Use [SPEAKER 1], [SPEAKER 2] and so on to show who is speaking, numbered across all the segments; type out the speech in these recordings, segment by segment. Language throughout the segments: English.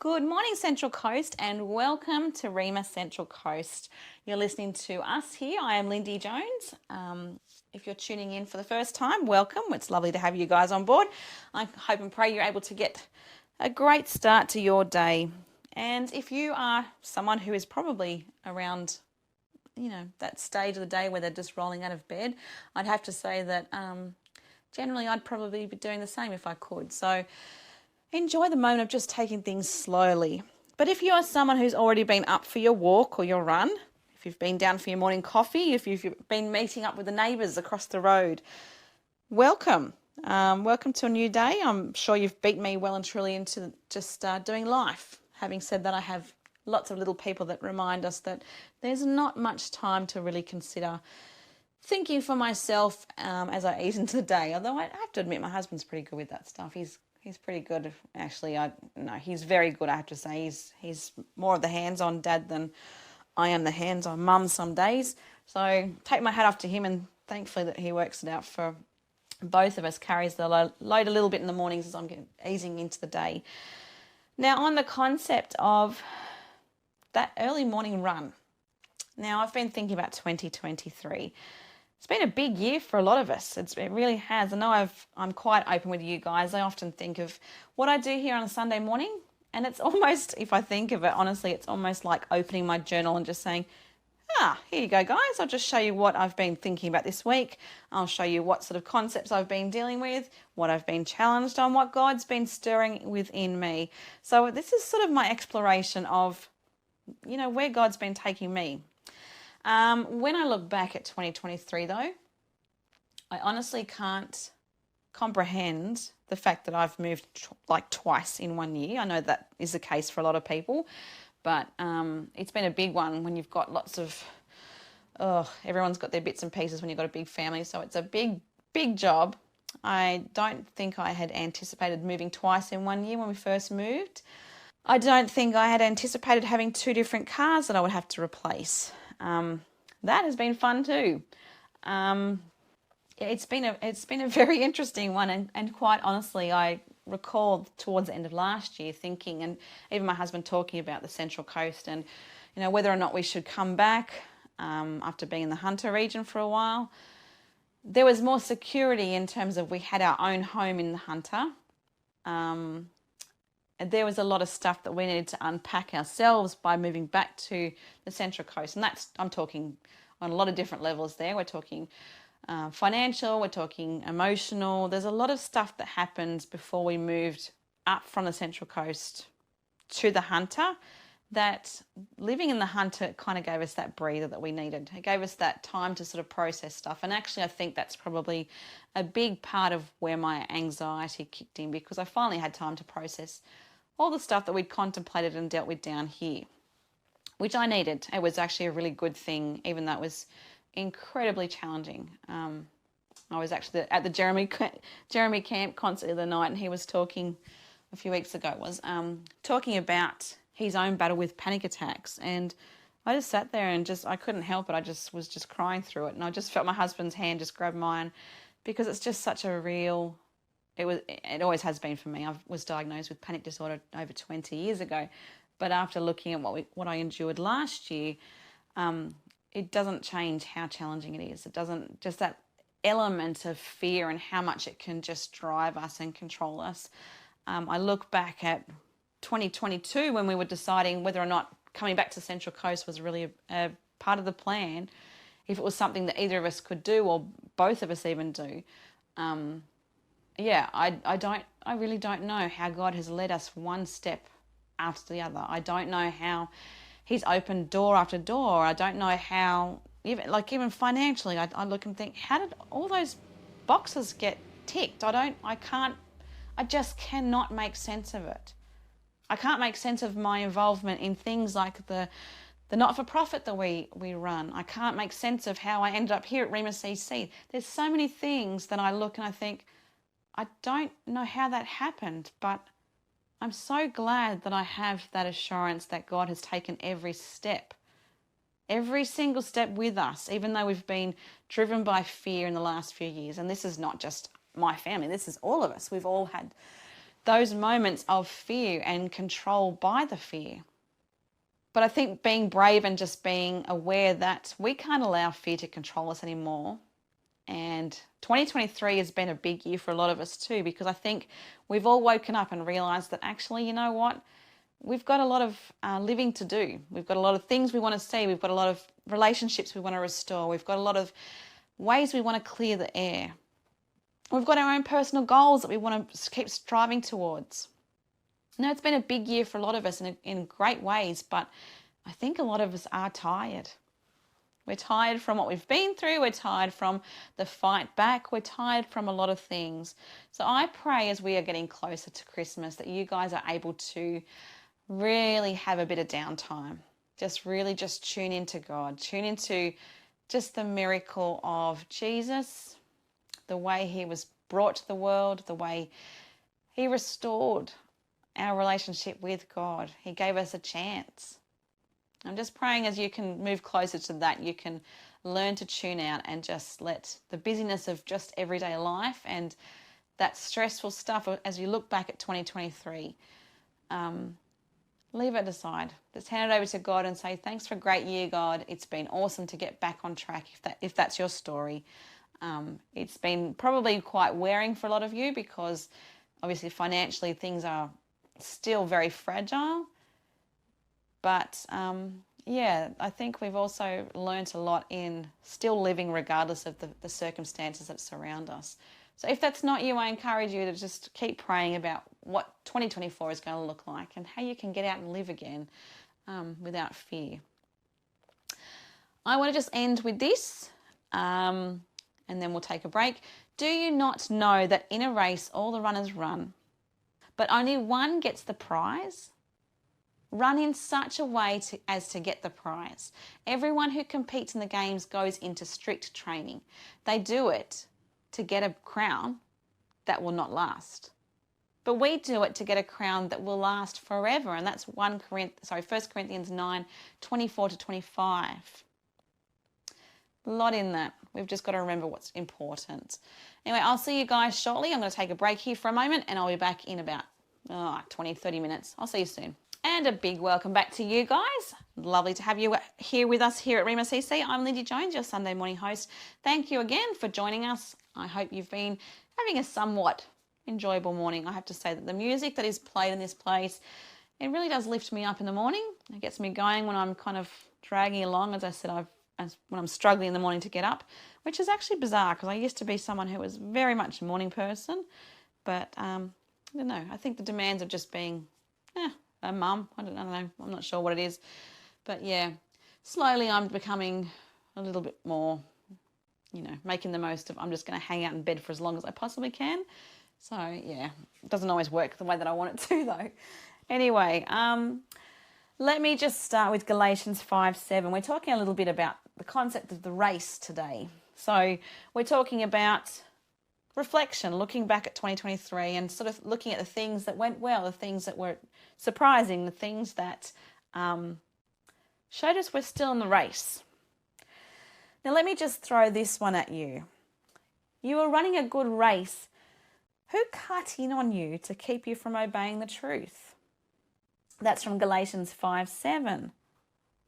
[SPEAKER 1] Good morning, Central Coast, and welcome to Rhema Central Coast. You're listening to us here. I am Lindy Jones. If you're tuning in for the first time, welcome. It's lovely to have you guys on board. I hope and pray you're able to get a great start to your day. And if you are someone who is probably around, that stage of the day where they're just rolling out of bed, I'd have to say that generally I'd probably be doing the same if I could. So enjoy the moment of just taking things slowly. But if you are someone who's already been up for your walk or your run, if you've been down for your morning coffee, if you've been meeting up with the neighbours across the road, welcome. Welcome to a new day. I'm sure you've beat me well and truly into just doing life. Having said that, I have lots of little people that remind us that there's not much time to really consider thinking for myself as I ease into the day. Although I have to admit, my husband's pretty good with that stuff. He's pretty good, actually. He's very good, I have to say. He's more of the hands-on dad than I am the hands-on mum some days. So take my hat off to him, and thankfully that he works it out for both of us, carries the load a little bit in the mornings as I'm easing into the day. Now, on the concept of that early morning run. Now, I've been thinking about 2023. It's been a big year for a lot of us. It really has. I know I'm quite open with you guys. I often think of what I do here on a Sunday morning, and it's almost, if I think of it honestly, it's almost like opening my journal and just saying, here you go, guys. I'll just show you what I've been thinking about this week. I'll show you what sort of concepts I've been dealing with, what I've been challenged on, what God's been stirring within me. So this is sort of my exploration of, where God's been taking me. When I look back at 2023, though, I honestly can't comprehend the fact that I've moved twice in 1 year. I know that is the case for a lot of people, but it's been a big one when you've got lots of, everyone's got their bits and pieces when you've got a big family, so it's a big, big job. I don't think I had anticipated moving twice in 1 year when we first moved. I don't think I had anticipated having two different cars that I would have to replace. That has been fun too. It's been a very interesting one, and quite honestly, I recall towards the end of last year thinking, and even my husband talking about the Central Coast and whether or not we should come back after being in the Hunter region for a while. There was more security in terms of we had our own home in the Hunter. There was a lot of stuff that we needed to unpack ourselves by moving back to the Central Coast. And I'm talking on a lot of different levels there. We're talking financial, we're talking emotional. There's a lot of stuff that happened before we moved up from the Central Coast to the Hunter, that living in the Hunter kind of gave us that breather that we needed. It gave us that time to sort of process stuff. And actually, I think that's probably a big part of where my anxiety kicked in, because I finally had time to process all the stuff that we'd contemplated and dealt with down here, which I needed. It was actually a really good thing, even though it was incredibly challenging. I was actually at the Jeremy Camp concert the other night, and he was talking a few weeks ago, talking about his own battle with panic attacks. And I just sat there and I couldn't help it. I was crying through it. And I just felt my husband's hand just grab mine, because it's just such a real... It always has been for me. I was diagnosed with panic disorder over 20 years ago. But after looking at what I endured last year, it doesn't change how challenging it is. It doesn't, just that element of fear and how much it can just drive us and control us. I look back at 2022 when we were deciding whether or not coming back to Central Coast was really a part of the plan, if it was something that either of us could do or both of us even do. I really don't know how God has led us one step after the other. I don't know how he's opened door after door. I don't know how, even financially, I look and think, how did all those boxes get ticked? I just cannot make sense of it. I can't make sense of my involvement in things like the not-for-profit that we run. I can't make sense of how I ended up here at Rhema CC. There's so many things that I look and I think, I don't know how that happened, but I'm so glad that I have that assurance that God has taken every single step with us, even though we've been driven by fear in the last few years. And this is not just my family, this is all of us. We've all had those moments of fear and control by the fear. But I think being brave and just being aware that we can't allow fear to control us anymore. And 2023 has been a big year for a lot of us too, because I think we've all woken up and realised that actually, you know what? We've got a lot of living to do. We've got a lot of things we want to see. We've got a lot of relationships we want to restore. We've got a lot of ways we want to clear the air. We've got our own personal goals that we want to keep striving towards. Now, it's been a big year for a lot of us in great ways, but I think a lot of us are tired. We're tired from what we've been through. We're tired from the fight back. We're tired from a lot of things. So I pray as we are getting closer to Christmas that you guys are able to really have a bit of downtime. Just tune into God. Tune into just the miracle of Jesus, the way he was brought to the world, the way he restored our relationship with God. He gave us a chance. I'm just praying as you can move closer to that, you can learn to tune out and just let the busyness of just everyday life and that stressful stuff as you look back at 2023, leave it aside. Just hand it over to God and say, thanks for a great year, God. It's been awesome to get back on track if that's your story. It's been probably quite wearing for a lot of you because obviously financially things are still very fragile. But I think we've also learnt a lot in still living regardless of the circumstances that surround us. So if that's not you, I encourage you to just keep praying about what 2024 is going to look like and how you can get out and live again without fear. I want to just end with this and then we'll take a break. Do you not know that in a race all the runners run, but only one gets the prize? Run in such a way as to get the prize. Everyone who competes in the games goes into strict training. They do it to get a crown that will not last. But we do it to get a crown that will last forever. And that's 1 Corinthians 9, 24 to 25. A lot in that. We've just got to remember what's important. Anyway, I'll see you guys shortly. I'm going to take a break here for a moment and I'll be back in about 20, 30 minutes. I'll see you soon. And a big welcome back to you guys. Lovely to have you here with us here at Rhema CC. I'm Lindy Jones, your Sunday morning host. Thank you again for joining us. I hope you've been having a somewhat enjoyable morning. I have to say that the music that is played in this place, it really does lift me up in the morning. It gets me going when I'm kind of dragging along. As I said, when I'm struggling in the morning to get up, which is actually bizarre because I used to be someone who was very much a morning person. But I don't know. I think the demands of just being a mum, I don't know, I'm not sure what it is. But yeah, slowly I'm becoming a little bit more, making the most of, I'm just going to hang out in bed for as long as I possibly can. So yeah, it doesn't always work the way that I want it to though. Anyway, let me just start with Galatians 5:7. We're talking a little bit about the concept of the race today. So we're talking about reflection, looking back at 2023 and sort of looking at the things that went well, the things that were surprising, the things that showed us we're still in the race. Now let me just throw this one at you. You were running a good race. Who cut in on you to keep you from obeying the truth? That's from Galatians 5:7.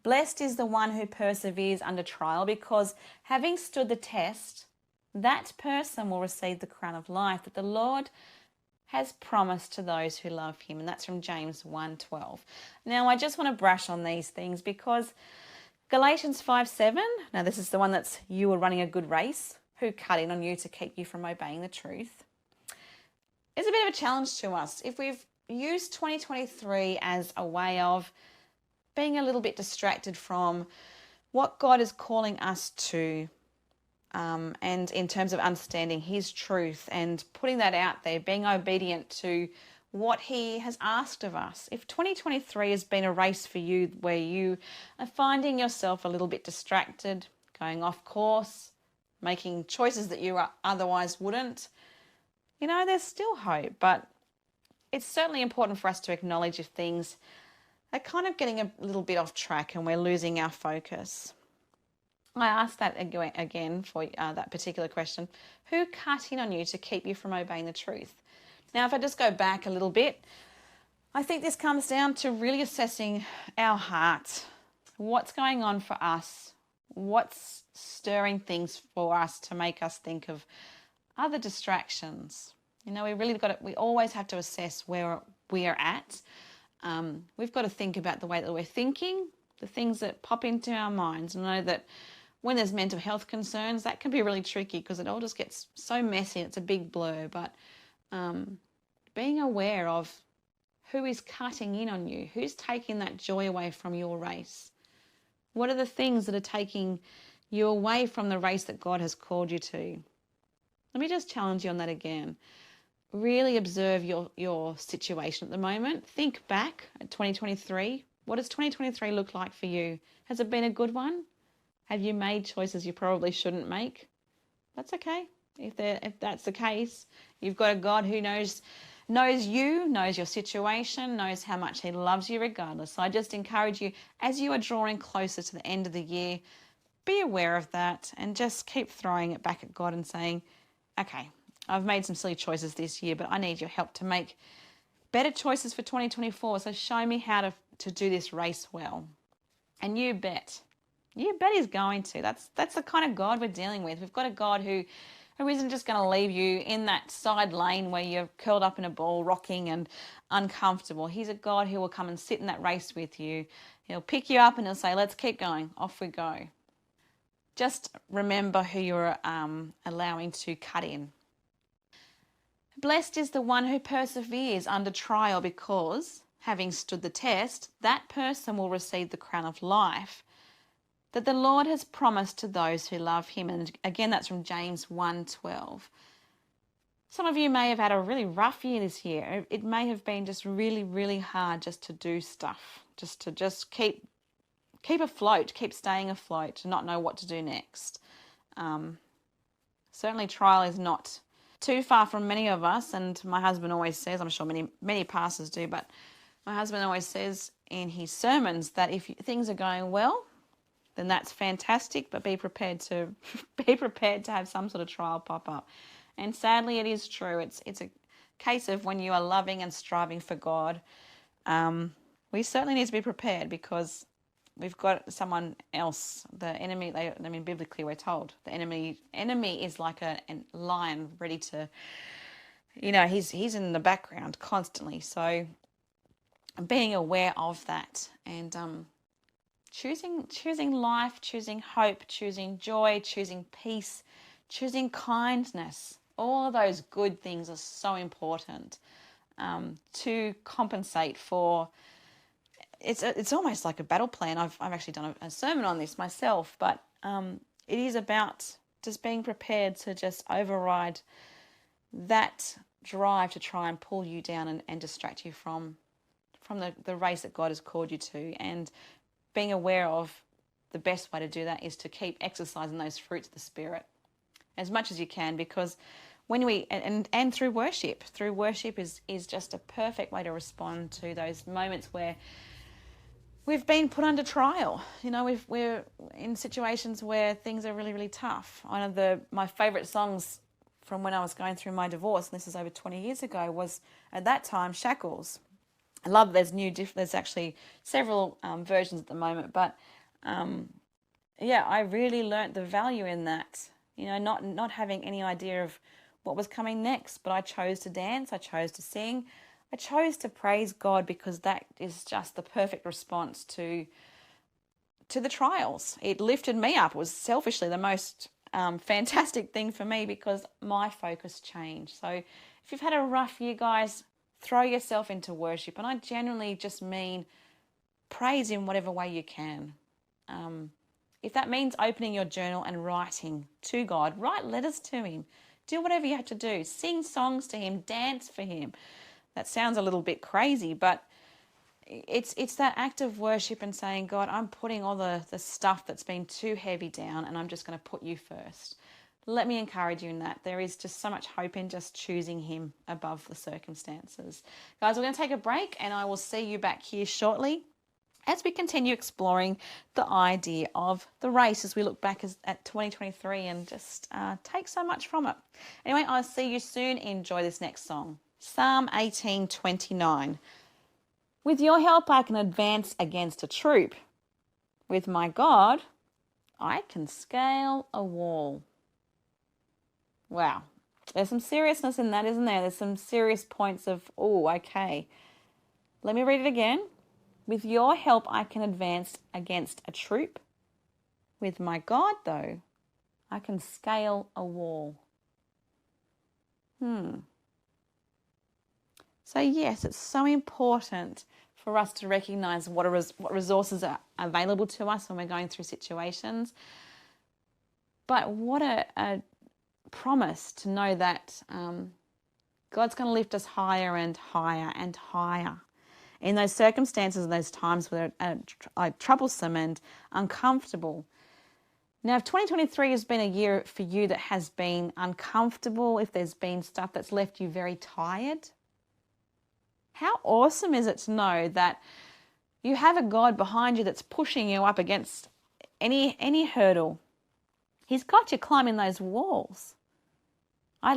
[SPEAKER 1] Blessed is the one who perseveres under trial, because having stood the test, that person will receive the crown of life that the Lord has promised to those who love him. And that's from James 1:12. Now, I just want to brush on these things because Galatians 5:7, now this is the one that's you were running a good race, who cut in on you to keep you from obeying the truth. It's a bit of a challenge to us. If we've used 2023 as a way of being a little bit distracted from what God is calling us to, and in terms of understanding his truth and putting that out there, being obedient to what he has asked of us. If 2023 has been a race for you where you are finding yourself a little bit distracted, going off course, making choices that you otherwise wouldn't, there's still hope. But it's certainly important for us to acknowledge if things are kind of getting a little bit off track and we're losing our focus. I asked that again for that particular question. Who cut in on you to keep you from obeying the truth? Now, if I just go back a little bit, I think this comes down to really assessing our heart. What's going on for us? What's stirring things for us to make us think of other distractions? You know, we always have to assess where we are at. We've got to think about the way that we're thinking, the things that pop into our minds. And know that when there's mental health concerns, that can be really tricky because it all just gets so messy. It's a big blur. But being aware of who is cutting in on you, who's taking that joy away from your race. What are the things that are taking you away from the race that God has called you to? Let me just challenge you on that again. Really observe your situation at the moment. Think back at 2023. What does 2023 look like for you? Has it been a good one? Have you made choices you probably shouldn't make? That's okay. If that's the case, you've got a God who knows you, knows your situation, knows how much he loves you regardless. So I just encourage you, as you are drawing closer to the end of the year, be aware of that and just keep throwing it back at God and saying, okay, I've made some silly choices this year, but I need your help to make better choices for 2024. So show me how to do this race well. And you bet he's going to. That's the kind of God we're dealing with. We've got a God who isn't just going to leave you in that side lane where you're curled up in a ball, rocking and uncomfortable. He's a God who will come and sit in that race with you. He'll pick you up and he'll say, let's keep going. Off we go. Just remember who you're allowing to cut in. Blessed is the one who perseveres under trial, because, having stood the test, that person will receive the crown of life that the Lord has promised to those who love him. And again, that's from James 1:12. Some of you may have had a really rough year this year. It may have been just really, really hard just to do stuff, just to keep afloat, keep staying afloat, to not know what to do next. Certainly trial is not too far from many of us, and my husband always says, I'm sure many pastors do, but my husband always says in his sermons that if things are going well, then that's fantastic, but be prepared to have some sort of trial pop up. And sadly, it is true. It's a case of when you are loving and striving for God, we certainly need to be prepared, because we've got someone else, the enemy. Biblically we're told the enemy is like a lion ready to, he's in the background constantly. So being aware of that and choosing life, choosing hope, choosing joy, choosing peace, choosing kindness. All of those good things are so important to compensate for. It's almost like a battle plan. I've actually done a sermon on this myself, but it is about just being prepared to just override that drive to try and pull you down and distract you from the race that God has called you to. And being aware of the best way to do that is to keep exercising those fruits of the Spirit as much as you can, because when we and through worship is just a perfect way to respond to those moments where we've been put under trial. We're in situations where things are really, really tough. One of my favourite songs from when I was going through my divorce, and this is over 20 years ago, was at that time Shackles. I love there's actually several versions at the moment, but I really learnt the value in that. Not having any idea of what was coming next, but I chose to dance, I chose to sing, I chose to praise God, because that is just the perfect response to the trials. It lifted me up. It was selfishly the most fantastic thing for me, because my focus changed. So if you've had a rough year, guys, throw yourself into worship. And I generally just mean praise in whatever way you can. If that means opening your journal and writing to God, write letters to him. Do whatever you have to do. Sing songs to him. Dance for him. That sounds a little bit crazy, but it's that act of worship and saying, God, I'm putting all the stuff that's been too heavy down, and I'm just going to put you first. Let me encourage you in that. There is just so much hope in just choosing him above the circumstances. Guys, we're going to take a break, and I will see you back here shortly as we continue exploring the idea of the race, as we look back at 2023 and just take so much from it. Anyway, I'll see you soon. Enjoy this next song. Psalm 18:29. With your help I can advance against a troop. With my God, I can scale a wall. Wow. There's some seriousness in that, isn't there? There's some serious points of, oh, okay. Let me read it again. With your help I can advance against a troop. With my God, though, I can scale a wall. So yes, it's so important for us to recognize what resources are available to us when we're going through situations. But what a promise to know that God's going to lift us higher and higher and higher in those circumstances and those times where they're troublesome and uncomfortable. Now, if 2023 has been a year for you that has been uncomfortable, if there's been stuff that's left you very tired, how awesome is it to know that you have a God behind you that's pushing you up against any hurdle. He's got you climbing those walls. I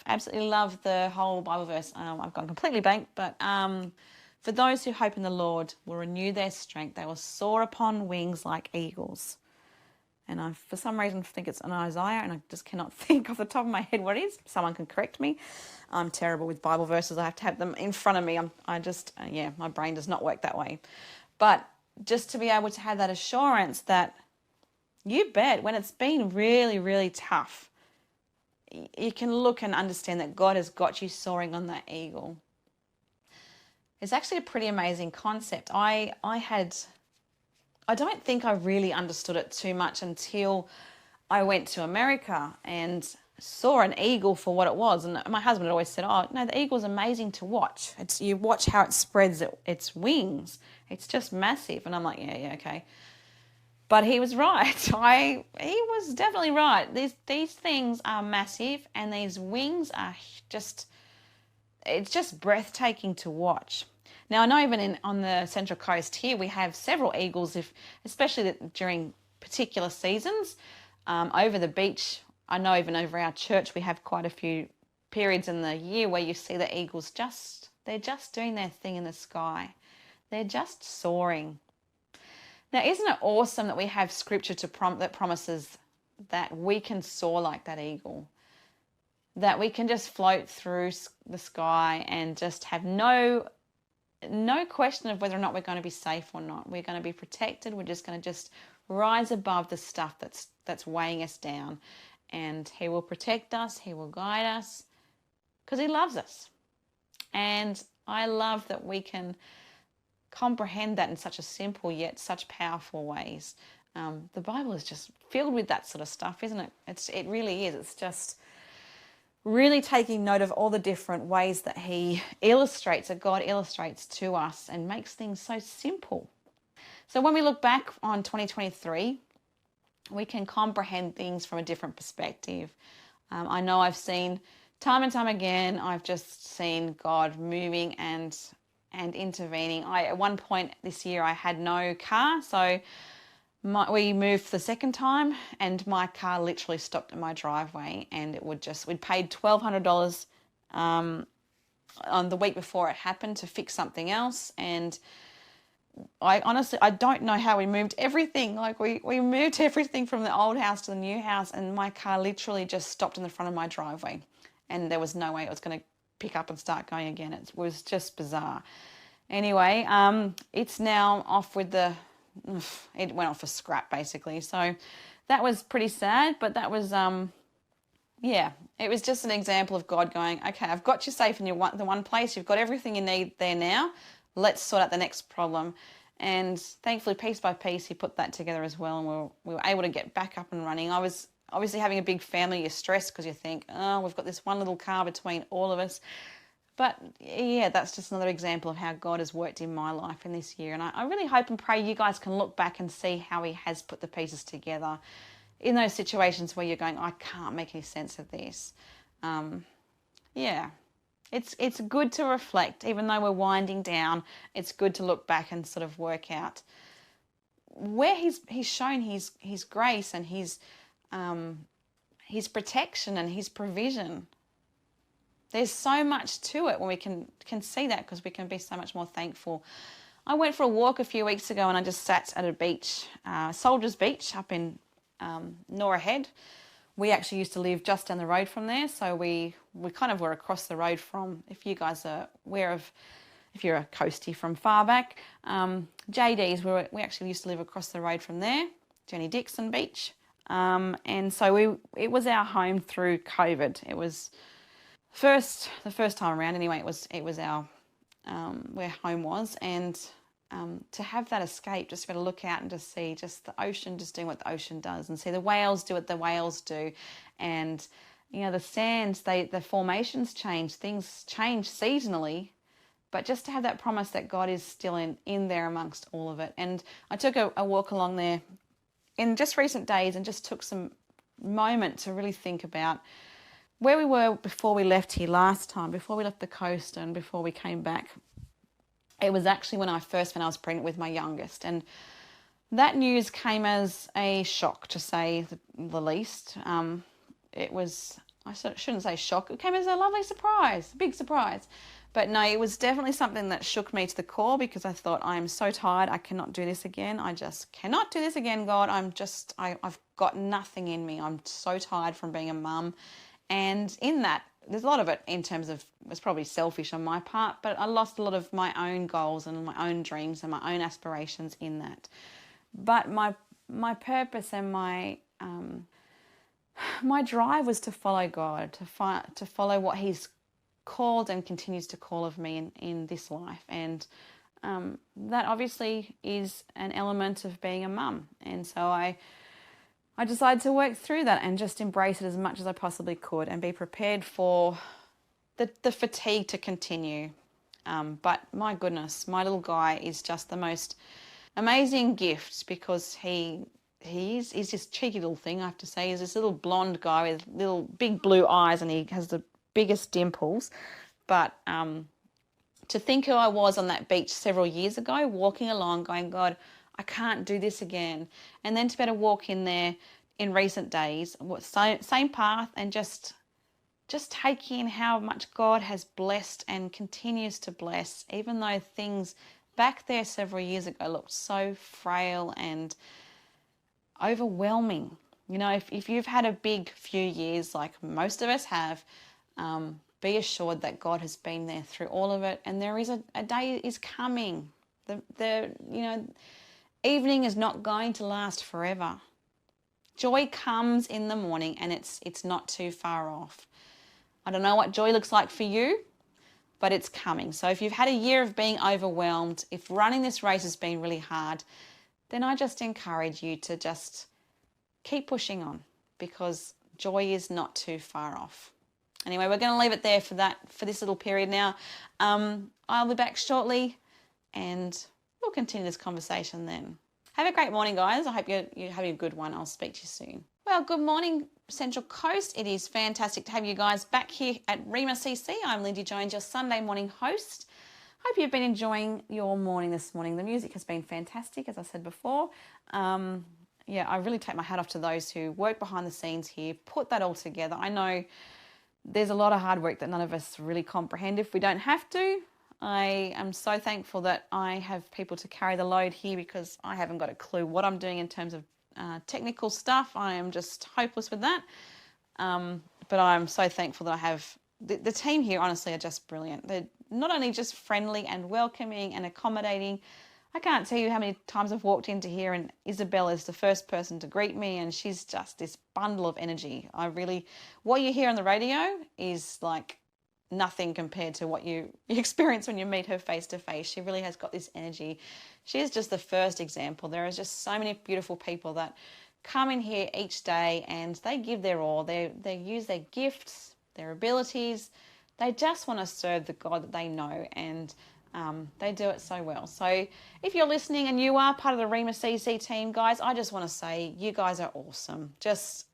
[SPEAKER 1] absolutely love the whole Bible verse. I've gone completely blank, but for those who hope in the Lord will renew their strength. They will soar upon wings like eagles. And I, for some reason, think it's an Isaiah, and I just cannot think off the top of my head what it is. Someone can correct me. I'm terrible with Bible verses. I have to have them in front of me. My brain does not work that way. But just to be able to have that assurance that you bet when it's been really, really tough, you can look and understand that God has got you soaring on that eagle. It's actually a pretty amazing concept. I don't think I really understood it too much until I went to America and saw an eagle for what it was. And my husband had always said, oh, no, the eagle's amazing to watch. You watch how it spreads its wings. It's just massive. And I'm like, yeah, okay. But he was right. He was definitely right. These things are massive, and these wings are it's just breathtaking to watch. Now, I know even on the Central Coast here, we have several eagles, especially during particular seasons. Over the beach, I know even over our church, we have quite a few periods in the year where you see the eagles they're just doing their thing in the sky. They're just soaring. Now, isn't it awesome that we have scripture that promises that we can soar like that eagle? That we can just float through the sky and just have no question of whether or not we're going to be safe or not. We're going to be protected. We're just going to just rise above the stuff that's weighing us down. And he will protect us. He will guide us because he loves us. And I love that we can comprehend that in such a simple yet such powerful ways. The Bible is just filled with that sort of stuff, isn't it? It really is. It's just really taking note of all the different ways that God illustrates to us and makes things so simple. So when we look back on 2023, we can comprehend things from a different perspective. I know I've seen time and time again, I've just seen God moving and intervening. At one point this year, I had no car, so we moved for the second time, and my car literally stopped in my driveway, and we'd paid $1,200 on the week before it happened to fix something else, and I don't know how we moved everything. Like we moved everything from the old house to the new house, and my car literally just stopped in the front of my driveway, and there was no way it was going to pick up and start going again. It was just bizarre. Anyway, it's now off with it went off for scrap basically. So that was pretty sad, but that was, it was just an example of God going, okay, I've got you safe in the one place. You've got everything you need there now. Let's sort out the next problem. And thankfully, piece by piece, he put that together as well. And we were able to get back up and running. I was obviously having a big family. You're stressed because you think, oh, we've got this one little car between all of us. But yeah, that's just another example of how God has worked in my life in this year. And I really hope and pray you guys can look back and see how he has put the pieces together in those situations where you're going, I can't make any sense of this. It's good to reflect. Even though we're winding down, it's good to look back and sort of work out where he's shown his grace and his protection and his provision. there's so much to it when we can see that, because we can be so much more thankful. I went for a walk a few weeks ago and I just sat at a beach, Soldiers Beach up in Nora Head. We actually used to live just down the road from there, so we kind of were across the road from, if you guys are aware of, if you're a coastie from far back, JD's, we actually used to live across the road from there, Jenny Dixon Beach. And so it was our home through COVID. It was the first time around anyway, it was our where home was, and to have that escape, just be able to look out and just see just the ocean just doing what the ocean does, and see the whales do what the whales do, and the sands, the formations change, things change seasonally, but just to have that promise that God is still in there amongst all of it. And I took a walk along there in just recent days and just took some moment to really think about where we were before we left here last time, before we left the coast and before we came back. It was actually when I was pregnant with my youngest, and that news came as a shock, to say the least. It was, I shouldn't say shock, it came as a lovely surprise, a big surprise. But no, it was definitely something that shook me to the core, because I thought, I'm so tired, I cannot do this again. I just cannot do this again, God. I've got nothing in me. I'm so tired from being a mum. And in that, there's a lot of it in terms of, it was probably selfish on my part, but I lost a lot of my own goals and my own dreams and my own aspirations in that. But my purpose and my drive was to follow God, to follow what He's called and continues to call of me in this life. And that obviously is an element of being a mum. And so I decided to work through that and just embrace it as much as I possibly could and be prepared for the fatigue to continue. But my goodness, my little guy is just the most amazing gift, because he's this cheeky little thing, I have to say. He's this little blonde guy with little big blue eyes, and he has the biggest dimples. But to think who I was on that beach several years ago, walking along going, God, I can't do this again. And then to be able to walk in there in recent days, same path, and just take in how much God has blessed and continues to bless, even though things back there several years ago looked so frail and overwhelming. If you've had a big few years like most of us have, be assured that God has been there through all of it, and there is a day is coming. The evening is not going to last forever. Joy comes in the morning, and it's not too far off. I don't know what joy looks like for you, but it's coming. So if you've had a year of being overwhelmed, if running this race has been really hard, then I just encourage you to just keep pushing on, because joy is not too far off. Anyway, we're going to leave it there for this little period now. I'll be back shortly, and we'll continue this conversation then. Have a great morning, guys. I hope you're having a good one. I'll speak to you soon. Well, good morning, Central Coast. It is fantastic to have you guys back here at Rhema CC. I'm Lindy Jones, your Sunday morning host. Hope you've been enjoying your morning this morning. The music has been fantastic, as I said before. I really take my hat off to those who work behind the scenes here, put that all together. I know there's a lot of hard work that none of us really comprehend if we don't have to. I am so thankful that I have people to carry the load here, because I haven't got a clue what I'm doing in terms of technical stuff. I am just hopeless with that. But I'm so thankful that I have the team here. Honestly, are just brilliant. They're not only just friendly and welcoming and accommodating. I can't tell you how many times I've walked into here and Isabel is the first person to greet me, and she's just this bundle of energy. What you hear on the radio is like nothing compared to what you experience when you meet her face to face. She really has got this energy. She is just the first example. There are just so many beautiful people that come in here each day and they give their all. They use their gifts, their abilities. They just want to serve the God that they know, and they do it so well. So if you're listening and you are part of the Rhema CC team, guys, I just want to say you guys are awesome. Just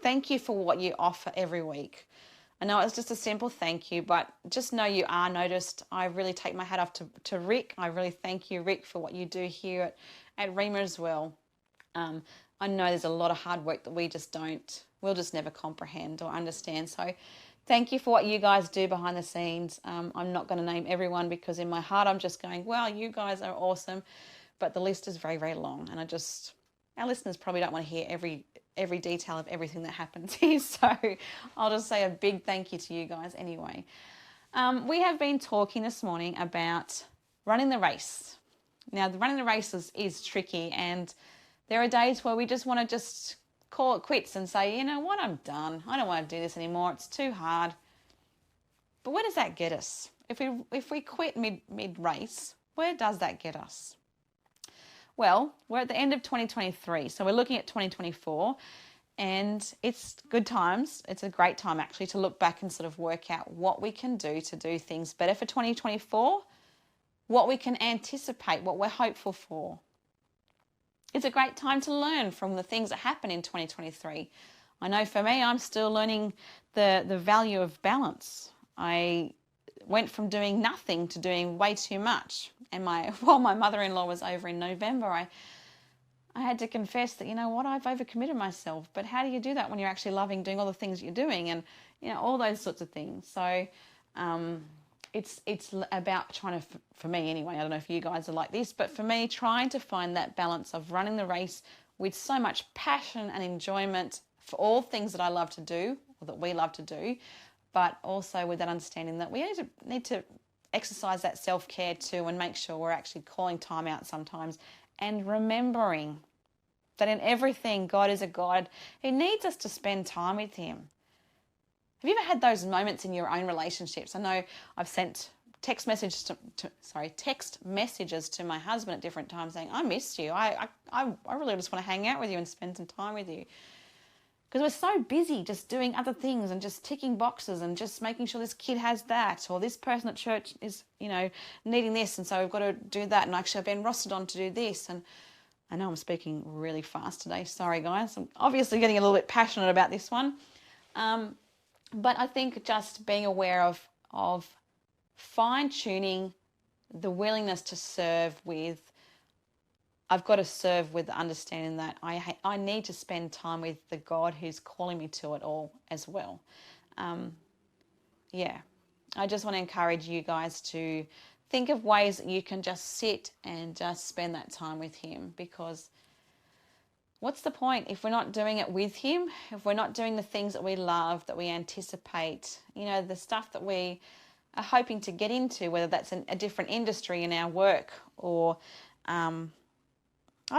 [SPEAKER 1] thank you for what you offer every week. I know it's just a simple thank you, but just know you are noticed. I really take my hat off to Rick. I really thank you, Rick, for what you do here at Rhema as well. I know there's a lot of hard work that we'll just never comprehend or understand. So Thank you for what you guys do behind the scenes. I'm not going to name everyone because in my heart I'm just going, wow, you guys are awesome. But the list is very, very long. And our listeners probably don't want to hear every detail of everything that happens here. So I'll just say a big thank you to you guys anyway. We have been talking this morning about running the race. Now, running the race is tricky, and there are days where we just want to just call it quits and say, you know what, I'm done. I don't want to do this anymore. It's too hard. But where does that get us? If we quit mid race, where does that get us? Well, we're at the end of 2023, so we're looking at 2024, and it's good times. It's a great time actually to look back and sort of work out what we can do to do things better for 2024, what we can anticipate, what we're hopeful for. It's a great time to learn from the things that happen in 2023. I know for me, I'm still learning the value of balance. I went from doing nothing to doing way too much. And while my mother-in-law was over in November, I had to confess that, you know what, I've overcommitted myself. But how do you do that when you're actually loving doing all the things you're doing and, you know, all those sorts of things. So it's about trying to, for me anyway, I don't know if you guys are like this, but for me, trying to find that balance of running the race with so much passion and enjoyment for all things that I love to do, or that we love to do, but also with that understanding that we need to exercise that self-care too and make sure we're actually calling time out sometimes and remembering that in everything, God is a God who needs us to spend time with him. Have you ever had those moments in your own relationships? I know I've sent text messages to my husband at different times saying, I miss you. I really just want to hang out with you and spend some time with you. Because we're so busy just doing other things and just ticking boxes and just making sure this kid has that, or this person at church is, you know, needing this, and so we've got to do that, and actually I've been rostered on to do this. And I know I'm speaking really fast today. Sorry, guys. I'm obviously getting a little bit passionate about this one. But I think just being aware of fine-tuning the willingness to serve with, I've got to serve with the understanding that I need to spend time with the God who's calling me to it all as well. I just want to encourage you guys to think of ways that you can just sit and just spend that time with him, because what's the point if we're not doing it with him, if we're not doing the things that we love, that we anticipate, you know, the stuff that we are hoping to get into, whether that's a different industry in our work or, I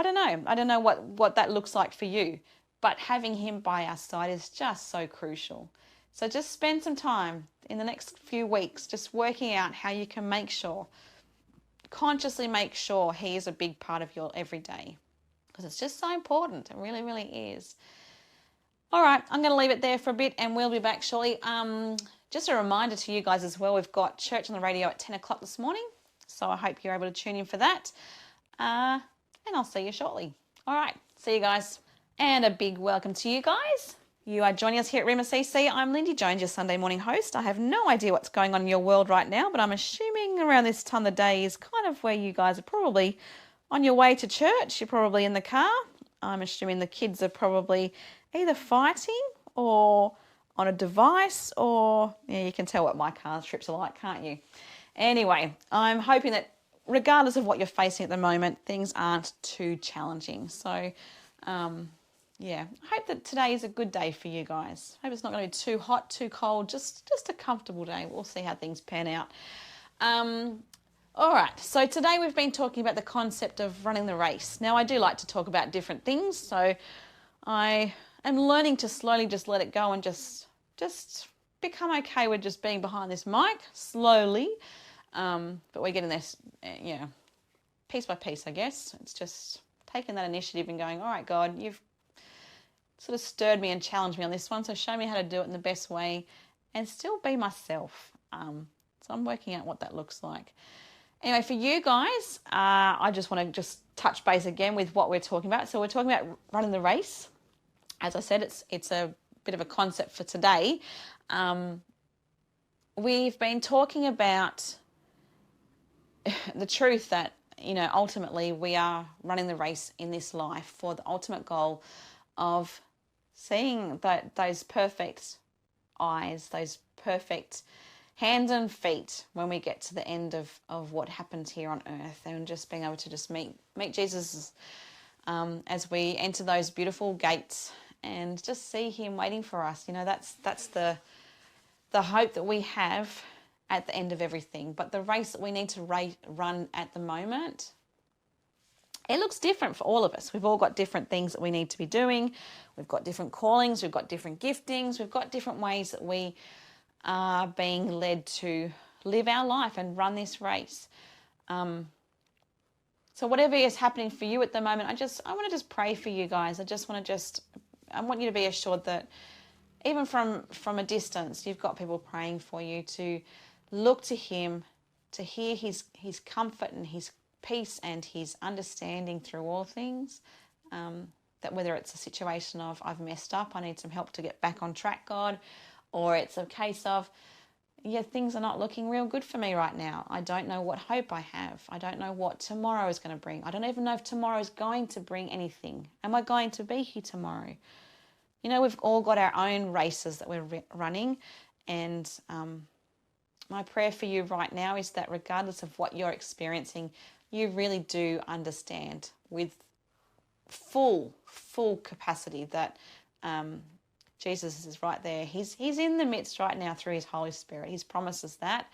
[SPEAKER 1] don't know what that looks like for you, but having him by our side is just so crucial. So just spend some time in the next few weeks just working out how you can consciously make sure he is a big part of your everyday, because it's just so important. It really, really is. All right, I'm going to leave it there for a bit and we'll be back shortly. Just a reminder to you guys as well, we've got church on the radio at 10 o'clock this morning, so I hope you're able to tune in for that. And I'll see you shortly. All right, see you guys. And a big welcome to you guys. You are joining us here at Rhema CC. I'm Lindy Jones, your Sunday morning host. I have no idea what's going on in your world right now, but I'm assuming around this time of the day is kind of where you guys are probably on your way to church. You're probably in the car. I'm assuming the kids are probably either fighting or on a device, or you can tell what my car trips are like, can't you? Anyway, I'm hoping that regardless of what you're facing at the moment, things aren't too challenging. So, I hope that today is a good day for you guys. I hope it's not going to be too hot, too cold, just a comfortable day. We'll see how things pan out. All right, so today we've been talking about the concept of running the race. Now, I do like to talk about different things, so I am learning to slowly just let it go and just become okay with just being behind this mic slowly. But we're getting this, piece by piece, I guess. It's just taking that initiative and going, all right, God, you've sort of stirred me and challenged me on this one, so show me how to do it in the best way and still be myself. So I'm working out what that looks like. Anyway, for you guys, I just want to touch base again with what we're talking about. So we're talking about running the race. As I said, it's a bit of a concept for today. We've been talking about the truth that, ultimately we are running the race in this life for the ultimate goal of seeing those perfect eyes, those perfect hands and feet when we get to the end of what happened here on earth, and just being able to just meet Jesus as we enter those beautiful gates and just see him waiting for us. That's the hope that we have at the end of everything. But the race that we need to run at the moment, it looks different for all of us. We've all got different things that we need to be doing. We've got different callings. We've got different giftings. We've got different ways that we are being led to live our life and run this race. So whatever is happening for you at the moment, I want to just pray for you guys. I want you to be assured that even from a distance, you've got people praying for you, to look to him, to hear his comfort and his peace and his understanding through all things. That whether it's a situation of, I've messed up, I need some help to get back on track, God, or it's a case of, things are not looking real good for me right now. I don't know what hope I have. I don't know what tomorrow is going to bring. I don't even know if tomorrow is going to bring anything. Am I going to be here tomorrow? We've all got our own races that we're running, and my prayer for you right now is that regardless of what you're experiencing, you really do understand with full capacity that Jesus is right there. He's in the midst right now through his Holy Spirit. He's promised us that.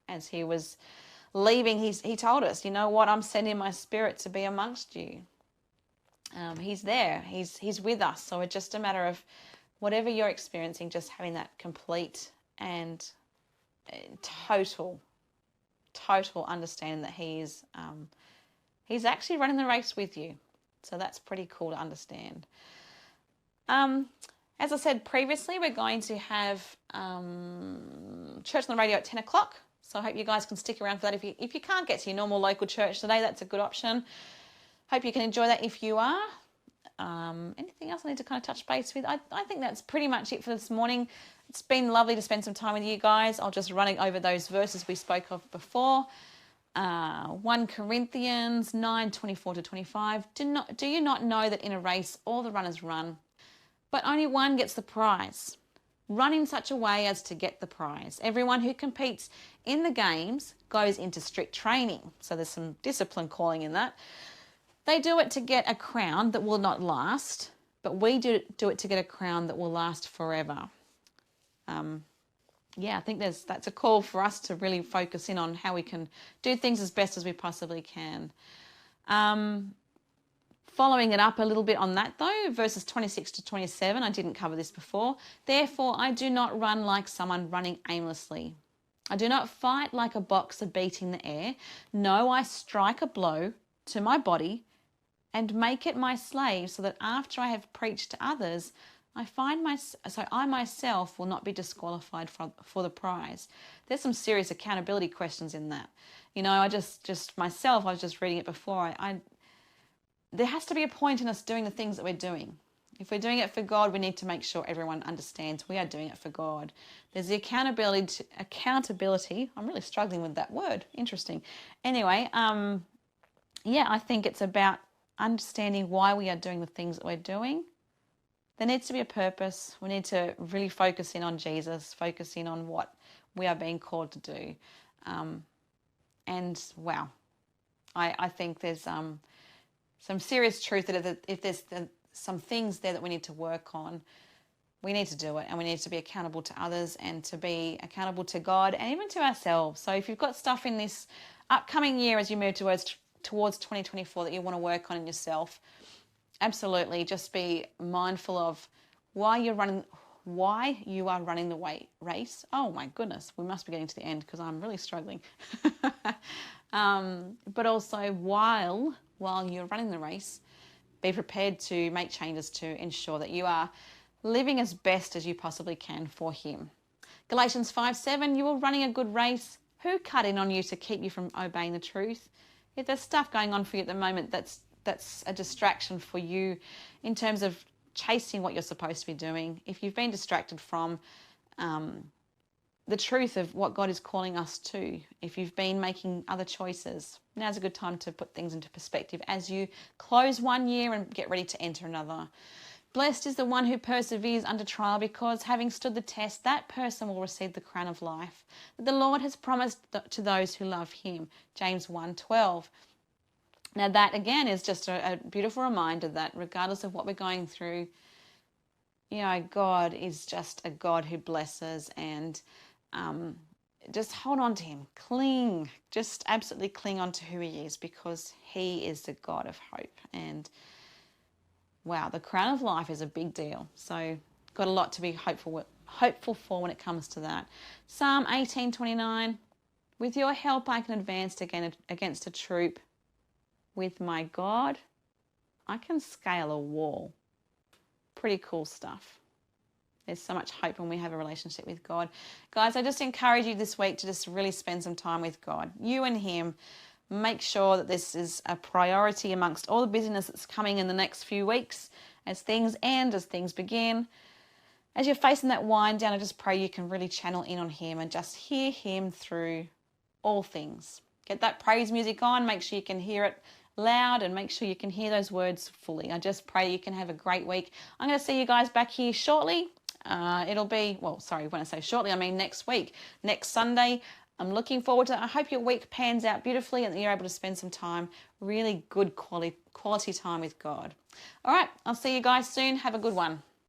[SPEAKER 1] As he was leaving, he told us, you know what, I'm sending my Spirit to be amongst you. He's there. He's with us. So it's just a matter of whatever you're experiencing, just having that complete and total understanding that he's actually running the race with you. So that's pretty cool to understand. As I said previously, we're going to have church on the radio at 10 o'clock. So I hope you guys can stick around for that. If you can't get to your normal local church today, that's a good option. Hope you can enjoy that if you are. Anything else I need to kind of touch base with? I think that's pretty much it for this morning. It's been lovely to spend some time with you guys. I'll just run over those verses we spoke of before. 1 Corinthians 9:24-25. Do you not know that in a race all the runners run, but only one gets the prize? Run in such a way as to get the prize. Everyone who competes in the games goes into strict training. So there's some discipline calling in that. They do it to get a crown that will not last, but we do it to get a crown that will last forever. I think that's a call for us to really focus in on how we can do things as best as we possibly can. Following it up a little bit on that though, verses 26-27, I didn't cover this before. Therefore, I do not run like someone running aimlessly. I do not fight like a boxer beating the air. No, I strike a blow to my body and make it my slave, so that after I have preached to others, I myself will not be disqualified for the prize. There's some serious accountability questions in that. I just myself, I was just reading it before. There has to be a point in us doing the things that we're doing. If we're doing it for God, we need to make sure everyone understands we are doing it for God. There's the accountability. I'm really struggling with that word. Interesting. Anyway, I think it's about understanding why we are doing the things that we're doing. There needs to be a purpose. We need to really focus in on Jesus, focus in on what we are being called to do. I think there's some serious truth that if there's some things there that we need to work on, we need to do it, and we need to be accountable to others and to be accountable to God and even to ourselves. So if you've got stuff in this upcoming year as you move towards 2024 that you want to work on in yourself, absolutely just be mindful of why you are running the race. Oh my goodness, we must be getting to the end because I'm really struggling. But also while you're running the race, be prepared to make changes to ensure that you are living as best as you possibly can for him. Galatians 5:7, you are running a good race. Who cut in on you to keep you from obeying the truth? If there's stuff going on for you at the moment that's a distraction for you in terms of chasing what you're supposed to be doing, if you've been distracted from the truth of what God is calling us to, if you've been making other choices, now's a good time to put things into perspective as you close one year and get ready to enter another. Blessed is the one who perseveres under trial, because having stood the test, that person will receive the crown of life that the Lord has promised to those who love him. James 1:12. Now that again is just a beautiful reminder that regardless of what we're going through, God is just a God who blesses, and just hold on to him. Cling. Just absolutely cling on to who he is, because he is the God of hope. And wow, the crown of life is a big deal. So got a lot to be hopeful for when it comes to that. Psalm 18:29. With your help I can advance against a troop. With my God, I can scale a wall. Pretty cool stuff. There's so much hope when we have a relationship with God. Guys, I just encourage you this week to just really spend some time with God. You and him. Make sure that this is a priority amongst all the busyness that's coming in the next few weeks as things end, as things begin. As you're facing that wind down, I just pray you can really channel in on him and just hear him through all things. Get that praise music on. Make sure you can hear it loud, and make sure you can hear those words fully. I just pray you can have a great week. I'm going to see you guys back here shortly. It'll be, when I say shortly, I mean next week, next Sunday. I'm looking forward to it. I hope your week pans out beautifully and that you're able to spend some time, really good quality time with God. All right, I'll see you guys soon. Have a good one.